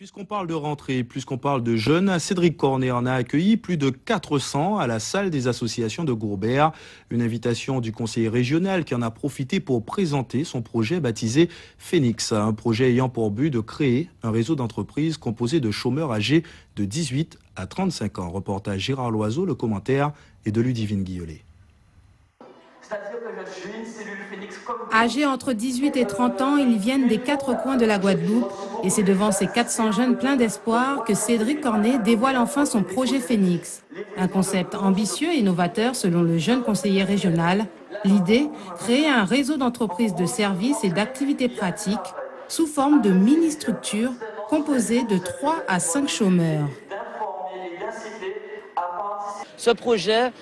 Puisqu'on parle de rentrée, puisqu'on parle de jeunes, Cédric Cornet en a accueilli plus de 400 à la salle des associations de Gourbert. Une invitation du conseiller régional qui en a profité pour présenter son projet baptisé Phoenix. Un projet ayant pour but de créer un réseau d'entreprises composé de chômeurs âgés de 18 à 35 ans. Reportage Gérard Loiseau, le commentaire est de Ludivine Guillolet. Âgés entre 18 et 30 ans, ils viennent des quatre coins de la Guadeloupe. Et c'est devant ces 400 jeunes pleins d'espoir que Cédric Cornet dévoile enfin son projet Phoenix. Un concept ambitieux et novateur selon le jeune conseiller régional. L'idée, créer un réseau d'entreprises de services et d'activités pratiques sous forme de mini-structures composées de 3 à 5 chômeurs. Ce projet,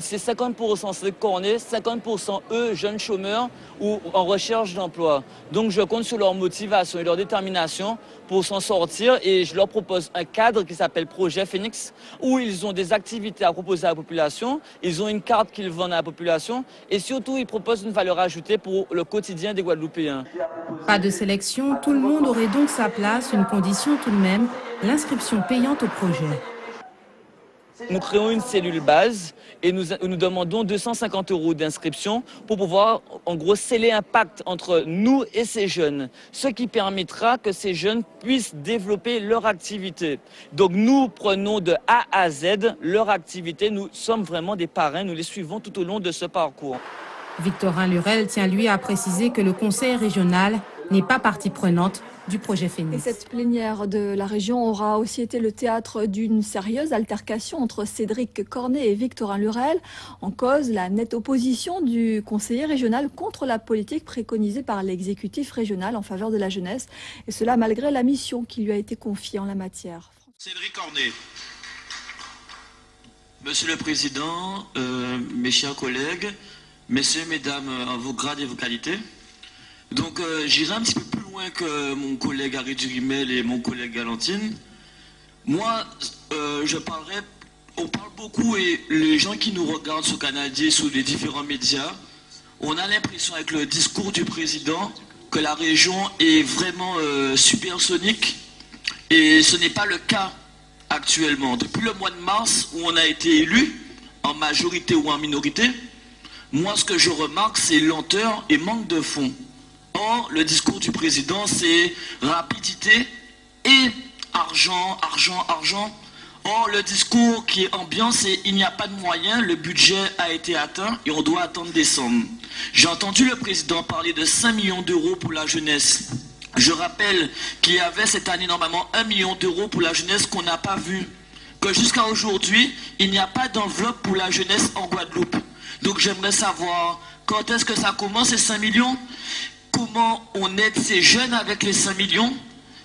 c'est 50% Cédric Cornet, 50% eux, jeunes chômeurs ou en recherche d'emploi. Donc je compte sur leur motivation et leur détermination pour s'en sortir et je leur propose un cadre qui s'appelle Projet Phoenix où ils ont des activités à proposer à la population, ils ont une carte qu'ils vendent à la population et surtout ils proposent une valeur ajoutée pour le quotidien des Guadeloupéens. Pas de sélection, tout le monde aurait donc sa place, une condition tout de même, l'inscription payante au projet. Nous créons une cellule base et nous demandons 250 € d'inscription pour pouvoir en gros sceller un pacte entre nous et ces jeunes, ce qui permettra que ces jeunes puissent développer leur activité. Donc nous prenons de A à Z leur activité, nous sommes vraiment des parrains, nous les suivons tout au long de ce parcours. Victorin Lurel tient lui à préciser que le conseil régional n'est pas partie prenante du projet Phoenix. Et cette plénière de la région aura aussi été le théâtre d'une sérieuse altercation entre Cédric Cornet et Victorin Lurel. En cause, la nette opposition du conseiller régional contre la politique préconisée par l'exécutif régional en faveur de la jeunesse. Et cela malgré la mission qui lui a été confiée en la matière. Cédric Cornet. Monsieur le Président, mes chers collègues, messieurs, mesdames, en vos grades et vos qualités. Donc j'irai un petit peu plus loin que mon collègue Harry Durimel et mon collègue Galantine. Moi, on parle beaucoup et les gens qui nous regardent sur Canal D, sur les différents médias, on a l'impression avec le discours du président que la région est vraiment supersonique et ce n'est pas le cas actuellement. Depuis le mois de mars où on a été élu, en majorité ou en minorité, moi ce que je remarque c'est lenteur et manque de fond. Or, le discours du président, c'est rapidité et argent, argent, argent. Or, le discours qui est ambiant, c'est il n'y a pas de moyens, le budget a été atteint et on doit attendre décembre. J'ai entendu le président parler de 5 millions d'euros pour la jeunesse. Je rappelle qu'il y avait cette année normalement 1 million d'euros pour la jeunesse qu'on n'a pas vu. Que jusqu'à aujourd'hui, il n'y a pas d'enveloppe pour la jeunesse en Guadeloupe. Donc j'aimerais savoir quand est-ce que ça commence ces 5 millions ? Comment on aide ces jeunes avec les 5 millions?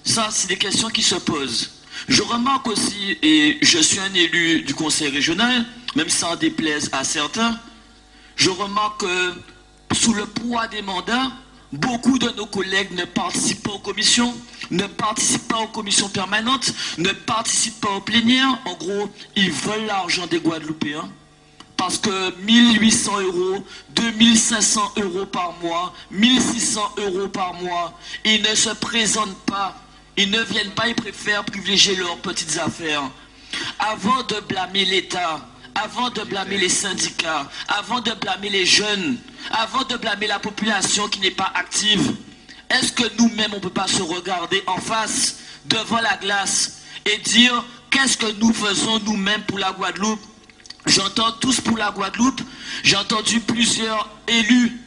Ça, c'est des questions qui se posent. Je remarque aussi, et je suis un élu du conseil régional, même si ça en déplaise à certains, je remarque que sous le poids des mandats, beaucoup de nos collègues ne participent pas aux commissions, ne participent pas aux commissions permanentes, ne participent pas aux plénières. En gros, ils veulent l'argent des Guadeloupéens. Parce que 1 800 €, 2 500 € par mois, 1 600 € par mois, ils ne se présentent pas, ils ne viennent pas, ils préfèrent privilégier leurs petites affaires. Avant de blâmer l'État, avant de blâmer les syndicats, avant de blâmer les jeunes, avant de blâmer la population qui n'est pas active, est-ce que nous-mêmes on ne peut pas se regarder en face, devant la glace, et dire qu'est-ce que nous faisons nous-mêmes pour la Guadeloupe? J'entends tous pour la Guadeloupe, j'ai entendu plusieurs élus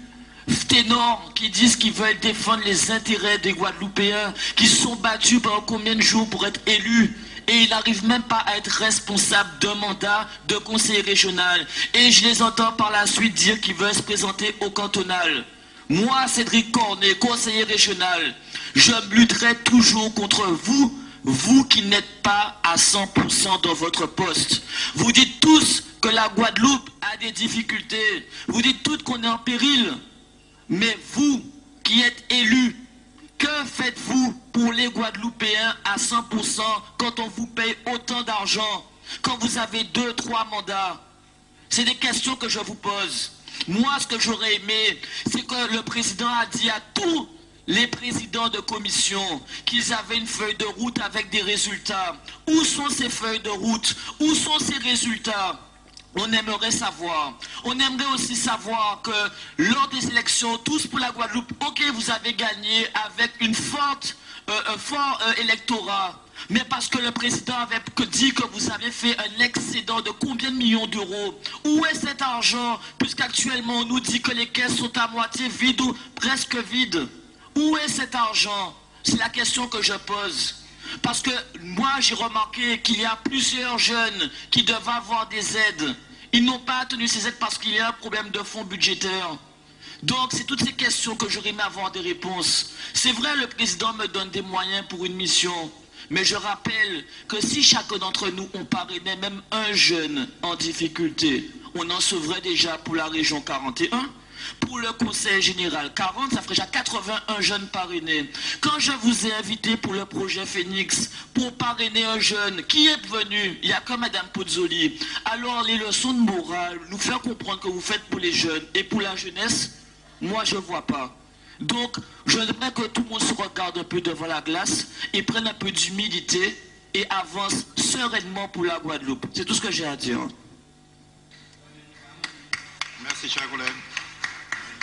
ténors qui disent qu'ils veulent défendre les intérêts des Guadeloupéens, qui se sont battus pendant combien de jours pour être élus, et ils n'arrivent même pas à être responsables d'un mandat de conseiller régional. Et je les entends par la suite dire qu'ils veulent se présenter au cantonal. Moi, Cédric Cornet, conseiller régional, je me lutterai toujours contre vous, vous qui n'êtes pas à 100% dans votre poste. Vous dites tous que la Guadeloupe a des difficultés. Vous dites tous qu'on est en péril. Mais vous qui êtes élus, que faites-vous pour les Guadeloupéens à 100% quand on vous paye autant d'argent, quand vous avez 2, 3 mandats? C'est des questions que je vous pose. Moi, ce que j'aurais aimé, c'est que le président a dit à tous les présidents de commission, qu'ils avaient une feuille de route avec des résultats. Où sont ces feuilles de route? Où sont ces résultats? On aimerait savoir. On aimerait aussi savoir que lors des élections, tous pour la Guadeloupe, ok, vous avez gagné avec un fort électorat. Mais parce que le président avait dit que vous avez fait un excédent de combien de millions d'euros? Où est cet argent? Puisqu'actuellement on nous dit que les caisses sont à moitié vides ou presque vides. Où est cet argent? C'est la question que je pose. Parce que moi j'ai remarqué qu'il y a plusieurs jeunes qui devaient avoir des aides. Ils n'ont pas tenu ces aides parce qu'il y a un problème de fonds budgétaires. Donc c'est toutes ces questions que j'aurais aimé avoir des réponses. C'est vrai, le président me donne des moyens pour une mission. Mais je rappelle que si chacun d'entre nous, on parrainait même un jeune en difficulté, on en sauverait déjà pour la région 41. Pour le conseil général 40, ça ferait déjà 81 jeunes parrainés. Quand je vous ai invité pour le projet Phoenix, pour parrainer un jeune qui est venu, il y a que Madame Pozzoli. Alors les leçons de morale, nous faire comprendre que vous faites pour les jeunes et pour la jeunesse, moi je ne vois pas. Donc, je voudrais que tout le monde se regarde un peu devant la glace et prenne un peu d'humilité et avance sereinement pour la Guadeloupe. C'est tout ce que j'ai à dire. Merci, cher collègue.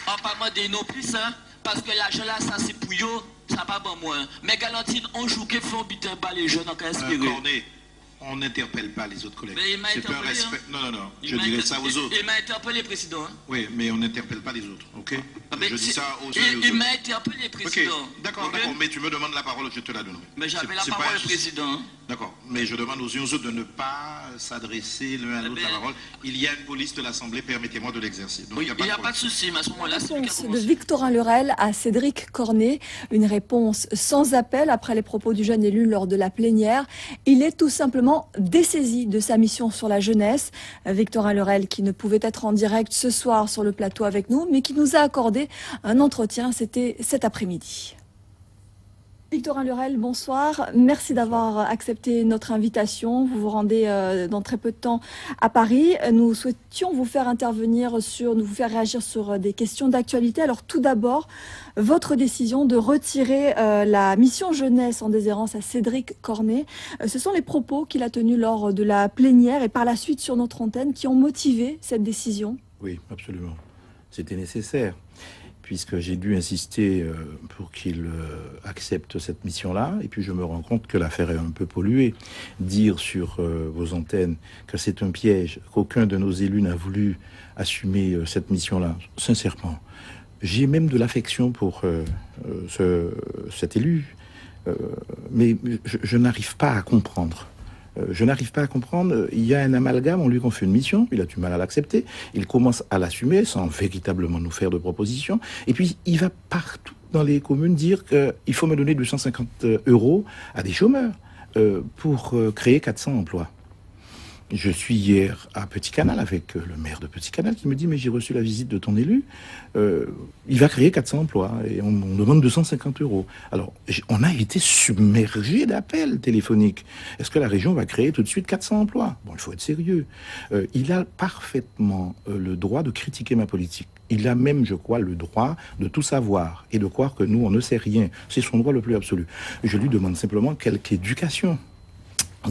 En parlant des non plus, hein, parce que l'argent là, ça c'est pour eux, ça pas bon moi. Mais Galantine, on joue qui font buter pas les jeunes en cas inspiré. Cornet, on n'interpelle pas les autres collègues. Mais il m'a interpellé. Respect... Non, je dirais ça aux autres. Il m'a interpellé, président. Hein. Oui, mais on n'interpelle pas les autres, ok? Je dis ça aux autres. Il m'a interpellé, président. Ok, d'accord, mais tu me demandes la parole, je te la donnerai. Mais j'avais la parole, président. Hein. D'accord, mais je demande aux autres de ne pas s'adresser l'un à l'autre la parole. Il y a une police de l'Assemblée, permettez-moi de l'exercer. Oui, il n'y a pas de souci, mais à ce moment-là, c'est réponse de Victorin Lurel à Cédric Cornet, une réponse sans appel après les propos du jeune élu lors de la plénière. Il est tout simplement dessaisi de sa mission sur la jeunesse. Victorin Lurel qui ne pouvait être en direct ce soir sur le plateau avec nous, mais qui nous a accordé un entretien, c'était cet après-midi. Victorin Lurel, bonsoir. Merci d'avoir accepté notre invitation. Vous vous rendez dans très peu de temps à Paris. Nous souhaitions vous faire vous faire réagir sur des questions d'actualité. Alors tout d'abord, votre décision de retirer la mission jeunesse en déshérence à Cédric Cornet. Ce sont les propos qu'il a tenus lors de la plénière et par la suite sur notre antenne qui ont motivé cette décision. Oui, absolument. C'était nécessaire, puisque j'ai dû insister pour qu'il accepte cette mission-là. Et puis je me rends compte que l'affaire est un peu polluée. Dire sur vos antennes que c'est un piège, qu'aucun de nos élus n'a voulu assumer cette mission-là, sincèrement. J'ai même de l'affection pour cet élu, mais je n'arrive pas à comprendre. Je n'arrive pas à comprendre, il y a un amalgame, on lui confie une mission, il a du mal à l'accepter, il commence à l'assumer sans véritablement nous faire de propositions, et puis il va partout dans les communes dire qu'il faut me donner 250 € à des chômeurs pour créer 400 emplois. Je suis hier à Petit Canal avec le maire de Petit Canal qui me dit « mais j'ai reçu la visite de ton élu, il va créer 400 emplois et on demande 250 €. » Alors, on a été submergé d'appels téléphoniques. Est-ce que la région va créer tout de suite 400 emplois? Bon, il faut être sérieux. Il a parfaitement le droit de critiquer ma politique. Il a même, je crois, le droit de tout savoir et de croire que nous, on ne sait rien. C'est son droit le plus absolu. Je lui demande simplement quelque éducation.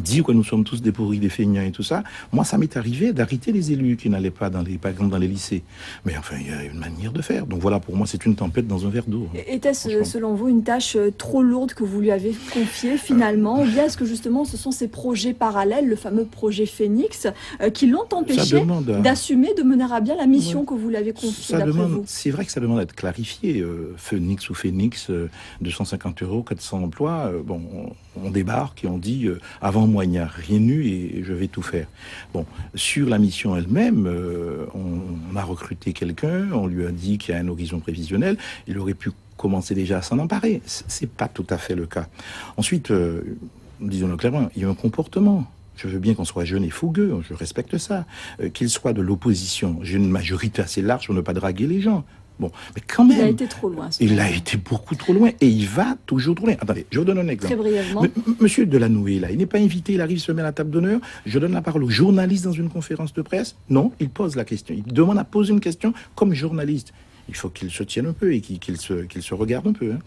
Dire que nous sommes tous des pourris, des feignants et tout ça, moi ça m'est arrivé d'arrêter les élus qui n'allaient pas par exemple dans les lycées. Mais enfin, il y a une manière de faire. Donc voilà, pour moi c'est une tempête dans un verre d'eau. Était-ce selon vous une tâche trop lourde que vous lui avez confiée finalement, ou bien est-ce que justement ce sont ces projets parallèles, le fameux projet Phoenix, qui l'ont empêché d'assumer, de mener à bien la mission que vous lui avez confiée d'après vous? C'est vrai que ça demande à être clarifié. Phoenix ou Phoenix, 250 €, 400 emplois, bon, on débarque et on dit avant moi il n'y a rien eu et je vais tout faire. Bon, sur la mission elle-même, on a recruté quelqu'un, on lui a dit qu'il y a un horizon prévisionnel, il aurait pu commencer déjà à s'en emparer. C'est pas tout à fait le cas. Ensuite, disons-le clairement, il y a un comportement. Je veux bien qu'on soit jeune et fougueux, je respecte ça. Qu'il soit de l'opposition, j'ai une majorité assez large pour ne pas draguer les gens. Bon, mais quand même... Il a été trop loin. Il a été beaucoup trop loin et il va toujours trop loin. Attendez, je vous donne un exemple. Très brièvement. Monsieur Delanoë, là, il n'est pas invité, il arrive, se met à la table d'honneur. Je donne la parole au journaliste dans une conférence de presse. Non, il pose la question. Il demande à poser une question comme journaliste. il faut qu'ils se tiennent un peu et qu'ils se regardent un peu. Hein.